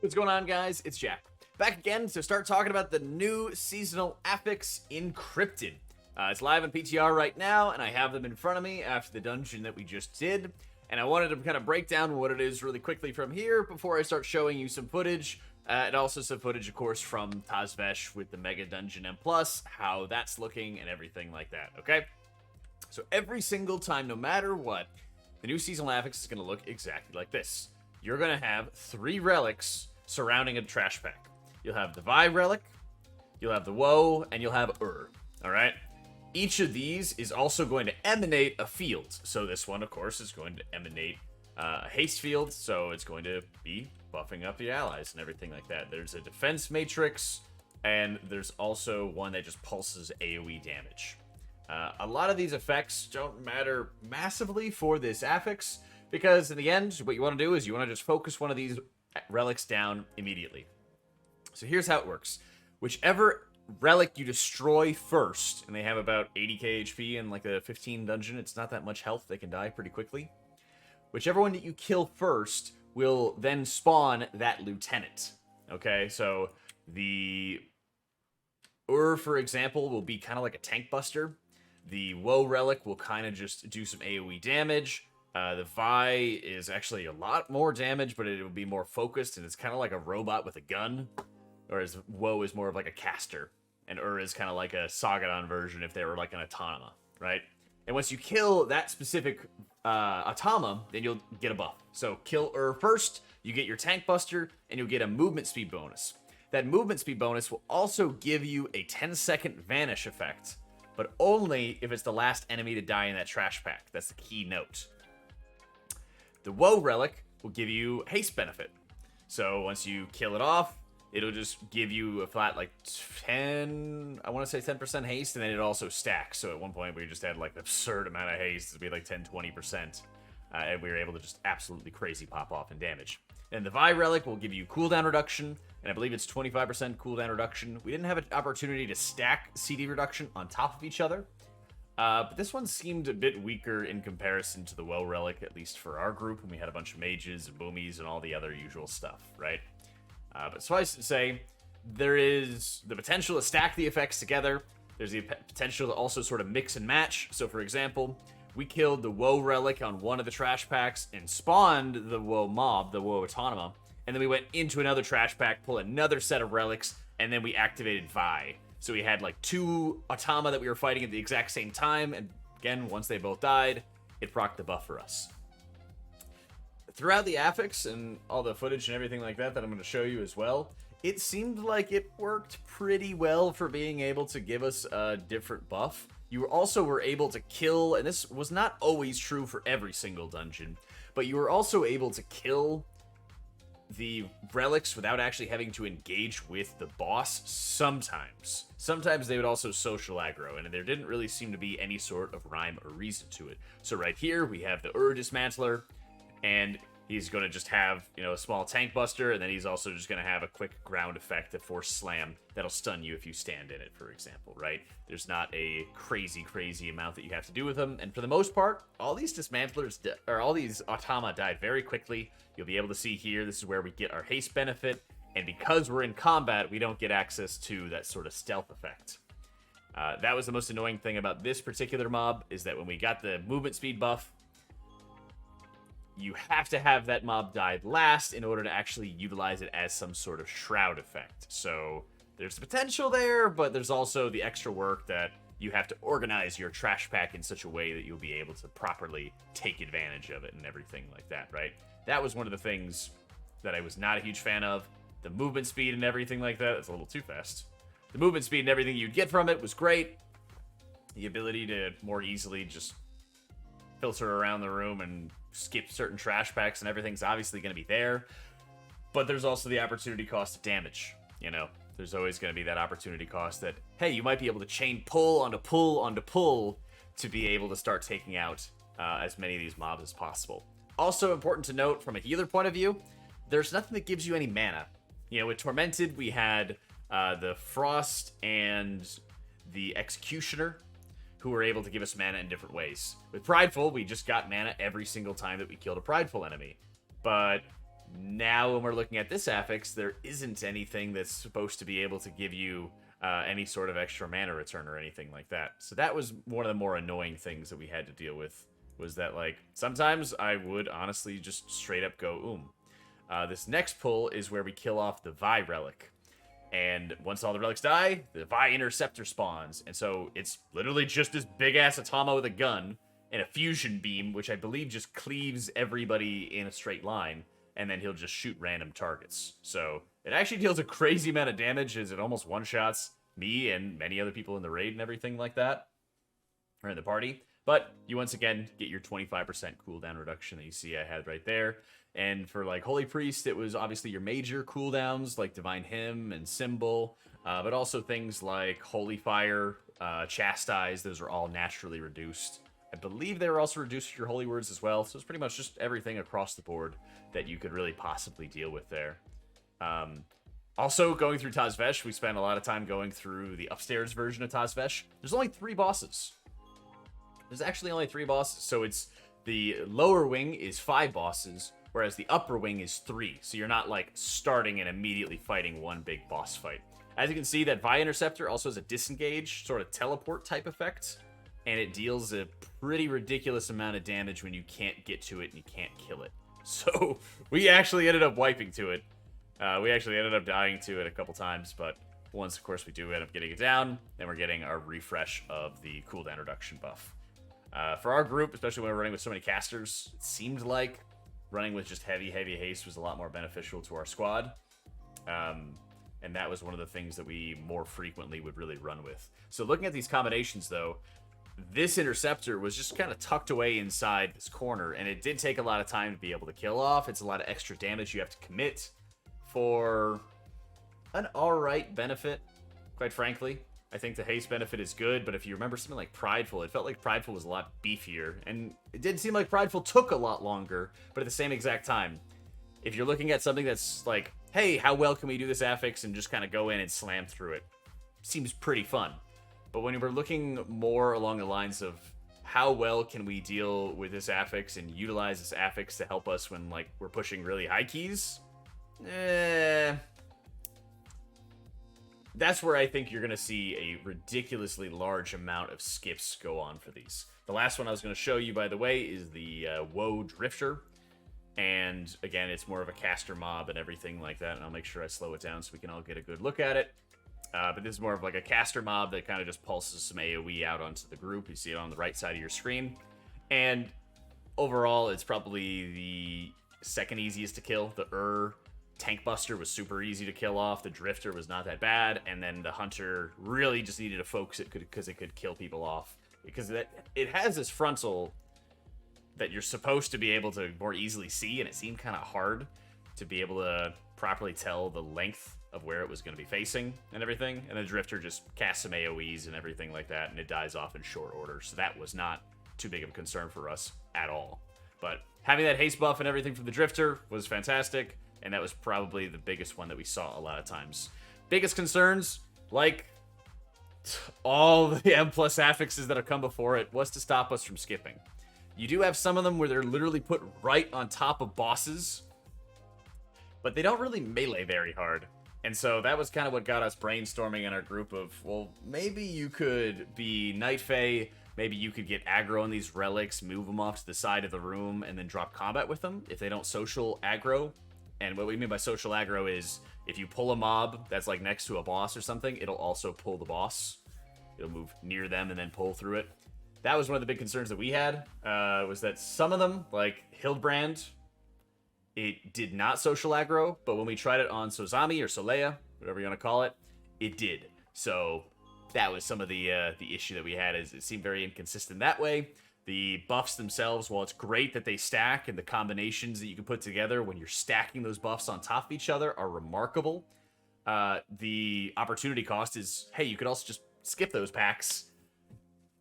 What's going on, guys? It's Jack. Back again to start talking about the new seasonal Affix Encrypted. It's live on PTR right now, and I have them in front of me after the dungeon that we just did. And I wanted to kind of break down what it is really quickly from here before I start showing you some footage. And also some footage, of course, from Tazvesh with the Mega Dungeon M+, how that's looking and everything like that, okay? So every single time, no matter what, the new seasonal Affix is going to look exactly like this. You're going to have 3 relics surrounding a trash pack. You'll have the Vi relic, you'll have the Woe, and you'll have alright? Each of these is also going to emanate a field. So this one, of course, is going to emanate a haste field, so it's going to be buffing up the allies and everything like that. There's a defense matrix, and there's also one that just pulses AoE damage. A lot of these effects don't matter massively for this affix, because in the end, what you want to do is you want to just focus one of these relics down immediately. So here's how it works. Whichever relic you destroy first, and they have about 80k HP in like a 15 dungeon, it's not that much health, they can die pretty quickly. Whichever one that you kill first will then spawn that lieutenant. Okay, so the for example, will be kind of like a tank buster. The Woe relic will kind of just do some AoE damage. The Vi is actually a lot more damage, but it will be more focused, and it's kind of like a robot with a gun. Whereas Woe is more of like a caster, and is kind of like a Sagadon version if they were like an Automa, right? And once you kill that specific Automa, then you'll get a buff. So kill first, you get your tank buster, and you'll get a movement speed bonus. That movement speed bonus will also give you a 10-second vanish effect, but only if it's the last enemy to die in that trash pack. That's the key note. The Woe relic will give you haste benefit. So once you kill it off, it'll just give you a flat like 10, I want to say 10% haste, and then it also stacks. So at one point we just had like an absurd amount of haste. It'd be like 10-20%. And we were able to just absolutely crazy pop off in damage. And the Vi relic will give you cooldown reduction, and I believe it's 25% cooldown reduction. We didn't have an opportunity to stack CD reduction on top of each other. But this one seemed a bit weaker in comparison to the Woe relic, at least for our group, when we had a bunch of mages and boomies and all the other usual stuff, right? But suffice to say, there is the potential to stack the effects together. There's the potential to also sort of mix and match. So, for example, we killed the Woe relic on one of the trash packs and spawned the Woe mob, the Woe Autonoma, and then we went into another trash pack, pulled another set of relics, and then we activated Vi. So we had like 2 Automa that we were fighting at the exact same time, and again, once they both died, it procced the buff for us. Throughout the affix and all the footage and everything like that I'm going to show you as well, it seemed like it worked pretty well for being able to give us a different buff. You also were able to kill, and this was not always true for every single dungeon, but you were also able to kill the relics without actually having to engage with the boss sometimes. Sometimes they would also social aggro, and there didn't really seem to be any sort of rhyme or reason to it. So right here, we have the Dismantler, and he's going to just have, a small tank buster, and then he's also just going to have a quick ground effect, a force slam, that'll stun you if you stand in it, for example, right? There's not a crazy amount that you have to do with him, and for the most part, all these dismantlers, or all these Automa died very quickly. You'll be able to see here, this is where we get our haste benefit, and because we're in combat, we don't get access to that sort of stealth effect. That was the most annoying thing about this particular mob, is that when we got the movement speed buff, you have to have that mob die last in order to actually utilize it as some sort of shroud effect. So there's the potential there, but there's also the extra work that you have to organize your trash pack in such a way that you'll be able to properly take advantage of it and everything like that, right? That was one of the things that I was not a huge fan of. The movement speed and everything like that, it's a little too fast. The movement speed and everything you'd get from it was great. The ability to more easily just filter around the room and skip certain trash packs and everything's obviously going to be there. But there's also the opportunity cost of damage. There's always going to be that opportunity cost that, hey, you might be able to chain pull onto pull onto pull to be able to start taking out as many of these mobs as possible. Also important to note from a healer point of view, there's nothing that gives you any mana. With Tormented, we had the Frost and the Executioner, who were able to give us mana in different ways. With Prideful, we just got mana every single time that we killed a Prideful enemy. But Now, when we're looking at this affix, there isn't anything that's supposed to be able to give you any sort of extra mana return or anything like that. So that was one of the more annoying things that we had to deal with, was that, like, sometimes I would honestly just straight up go, This next pull is where we kill off the Vi relic. And once all the relics die, the Vi Interceptor spawns. And so it's literally just this big-ass Atama with a gun and a fusion beam, which I believe just cleaves everybody in a straight line. And then he'll just shoot random targets. So it actually deals a crazy amount of damage, as it almost one-shots me and many other people in the raid and everything like that. Or in the party. But you once again get your 25% cooldown reduction that you see I had right there. And for, like, Holy Priest, it was obviously your major cooldowns, like Divine Hymn and Symbol, but also things like Holy Fire, Chastise. Those are all naturally reduced. I believe they were also reduced for your Holy Words as well, so it's pretty much just everything across the board that you could really possibly deal with there. Also, going through Tazvesh, we spent a lot of time going through the upstairs version of Tazvesh. There's only 3 bosses. There's actually only 3 bosses, so it's the lower wing is 5 bosses, whereas the upper wing is 3. So you're not, like, starting and immediately fighting one big boss fight. As you can see, that Vi Interceptor also has a disengage, sort of teleport type effect, and it deals a pretty ridiculous amount of damage when you can't get to it and you can't kill it. So we actually ended up wiping to it. We actually ended up dying to it a couple times, but once, of course, we do end up getting it down, then we're getting our refresh of the cooldown reduction buff. For our group, especially when we're running with so many casters, it seemed like running with just heavy haste was a lot more beneficial to our squad. And that was one of the things that we more frequently would really run with. So looking at these combinations, though, this Interceptor was just kind of tucked away inside this corner, and it did take a lot of time to be able to kill off. It's a lot of extra damage you have to commit for an alright benefit, quite frankly. I think the haste benefit is good, but if you remember something like Prideful, it felt like Prideful was a lot beefier, and it did seem like Prideful took a lot longer, but at the same exact time, if you're looking at something that's like, hey, how well can we do this affix and just kind of go in and slam through it, seems pretty fun. But when we're looking more along the lines of how well can we deal with this affix and utilize this affix to help us when, like, we're pushing really high keys, that's where I think you're going to see a ridiculously large amount of skips go on for these. The last one I was going to show you, by the way, is the Woe Drifter. And again, it's more of a caster mob and everything like that. And I'll make sure I slow it down so we can all get a good look at it. But this is more of like a caster mob that kind of just pulses some AoE out onto the group. You see it on the right side of your screen. And overall, it's probably the second easiest to kill. The Tank Buster was super easy to kill off. The Drifter was not that bad. And then the Hunter really just needed to focus it because it could kill people off. Because it has this frontal that you're supposed to be able to more easily see, and it seemed kind of hard to be able to properly tell the length of where it was going to be facing and everything. And the Drifter just casts some AoEs and everything like that, and it dies off in short order. So that was not too big of a concern for us at all. But having that haste buff and everything from the Drifter was fantastic, and that was probably the biggest one that we saw a lot of times. Biggest concerns, like all the M+ affixes that have come before it, was to stop us from skipping. You do have some of them where they're literally put right on top of bosses, but they don't really melee very hard. And so that was kind of what got us brainstorming in our group of, well, maybe you could be Night Fae, maybe you could get aggro on these relics, move them off to the side of the room, and then drop combat with them if they don't social aggro. And what we mean by social aggro is if you pull a mob that's like next to a boss or something, it'll also pull the boss. It'll move near them and then pull through it. That was one of the big concerns that we had, was that some of them, like Hildebrand, it did not social aggro, but when we tried it on Sozami or Solea, whatever you want to call it, it did. So that was some of the issue that we had, is it seemed very inconsistent that way. The buffs themselves, while it's great that they stack, and the combinations that you can put together when you're stacking those buffs on top of each other are remarkable. The opportunity cost is, hey, you could also just skip those packs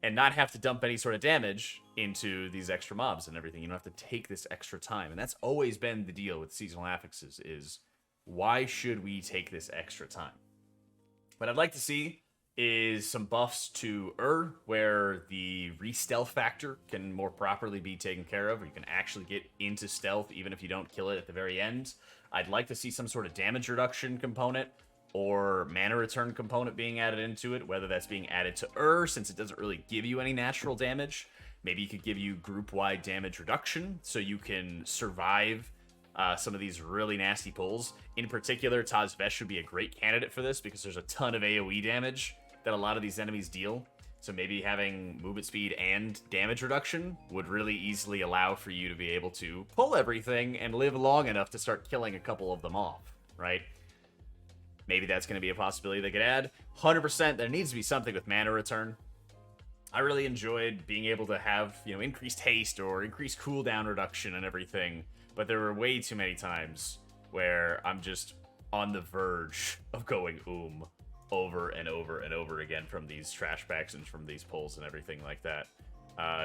and not have to dump any sort of damage into these extra mobs and everything. You don't have to take this extra time. And that's always been the deal with seasonal affixes, is why should we take this extra time? What I'd like to see is some buffs to where the re-stealth factor can more properly be taken care of. You can actually get into stealth even if you don't kill it at the very end. I'd like to see some sort of damage reduction component or mana return component being added into it, whether that's being added to since it doesn't really give you any natural damage. Maybe it could give you group-wide damage reduction, so you can survive some of these really nasty pulls. In particular, Tazvesh would be a great candidate for this, because there's a ton of AoE damage that a lot of these enemies deal. So maybe having movement speed and damage reduction would really easily allow for you to be able to pull everything and live long enough to start killing a couple of them off, right? Maybe that's going to be a possibility they could add. 100%, there needs to be something with mana return. I really enjoyed being able to have, increased haste or increased cooldown reduction and everything, but there were way too many times where I'm just on the verge of going over and over and over again from these trash packs and from these pulls and everything like that.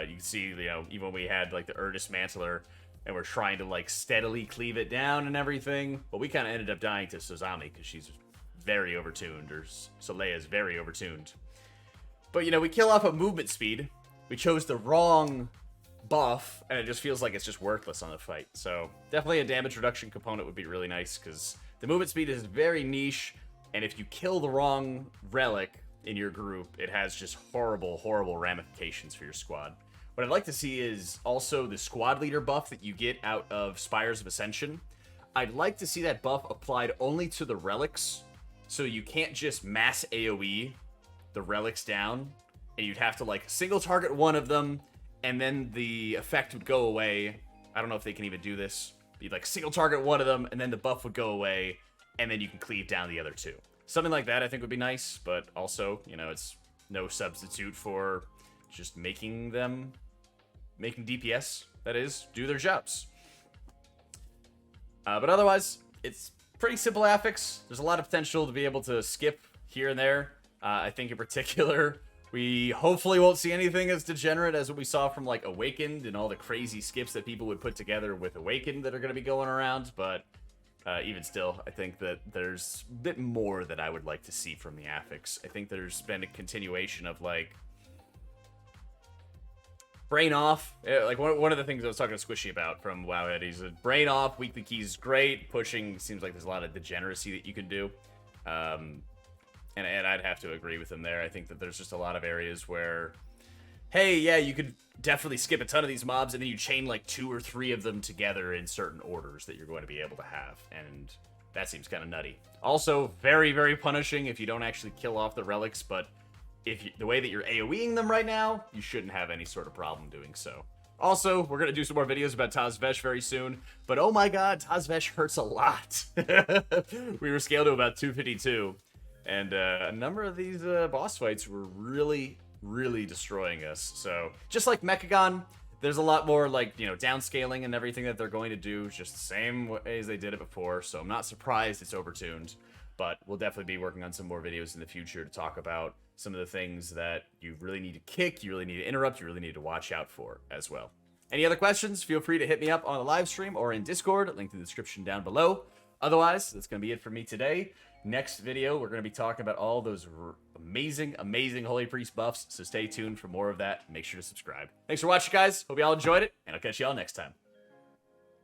You can see, even when we had like the Dismantler and we're trying to like steadily cleave it down and everything, but we kind of ended up dying to Suzami because she's very overtuned, or Soleil is very overtuned. But we kill off a movement speed. We chose the wrong buff, and it just feels like it's just worthless on the fight. So definitely a damage reduction component would be really nice, because the movement speed is very niche, and if you kill the wrong relic in your group, it has just horrible, horrible ramifications for your squad. What I'd like to see is also the squad leader buff that you get out of Spires of Ascension. I'd like to see that buff applied only to the relics, so you can't just mass AoE the relics down, and you'd have to like single target one of them, and then the effect would go away. I don't know if they can even do this. You'd like single target one of them, and then the buff would go away, and then you can cleave down the other two. Something like that I think would be nice, but also, it's no substitute for just making DPS, that is, do their jobs. But otherwise, it's pretty simple affix. There's a lot of potential to be able to skip here and there. I think in particular, we hopefully won't see anything as degenerate as what we saw from like Awakened and all the crazy skips that people would put together with Awakened that are going to be going around. But even still, I think that there's a bit more that I would like to see from the affix. I think there's been a continuation of like brain off. Like one of the things I was talking to Squishy about from Wowhead, he said brain off, weekly keys is great. Pushing seems like there's a lot of degeneracy that you can do. And I'd have to agree with him there. I think that there's just a lot of areas where, hey, yeah, you could definitely skip a ton of these mobs, and then you chain like 2 or 3 of them together in certain orders that you're going to be able to have, and that seems kind of nutty. Also, very, very punishing if you don't actually kill off the relics, but the way that you're AoEing them right now, you shouldn't have any sort of problem doing so. Also, we're going to do some more videos about Tazvesh very soon, but oh my god, Tazvesh hurts a lot. We were scaled to about 252. And a number of these boss fights were really, really destroying us. So, just like Mechagon, there's a lot more, like, downscaling and everything that they're going to do, just the same way as they did it before. So, I'm not surprised it's overtuned. But we'll definitely be working on some more videos in the future to talk about some of the things that you really need to kick, you really need to interrupt, you really need to watch out for as well. Any other questions? Feel free to hit me up on the live stream or in Discord. Link in the description down below. Otherwise, that's going to be it for me today. Next video, we're going to be talking about all those amazing, amazing Holy Priest buffs, so stay tuned for more of that. Make sure to subscribe. Thanks for watching, guys. Hope you all enjoyed it, and I'll catch you all next time.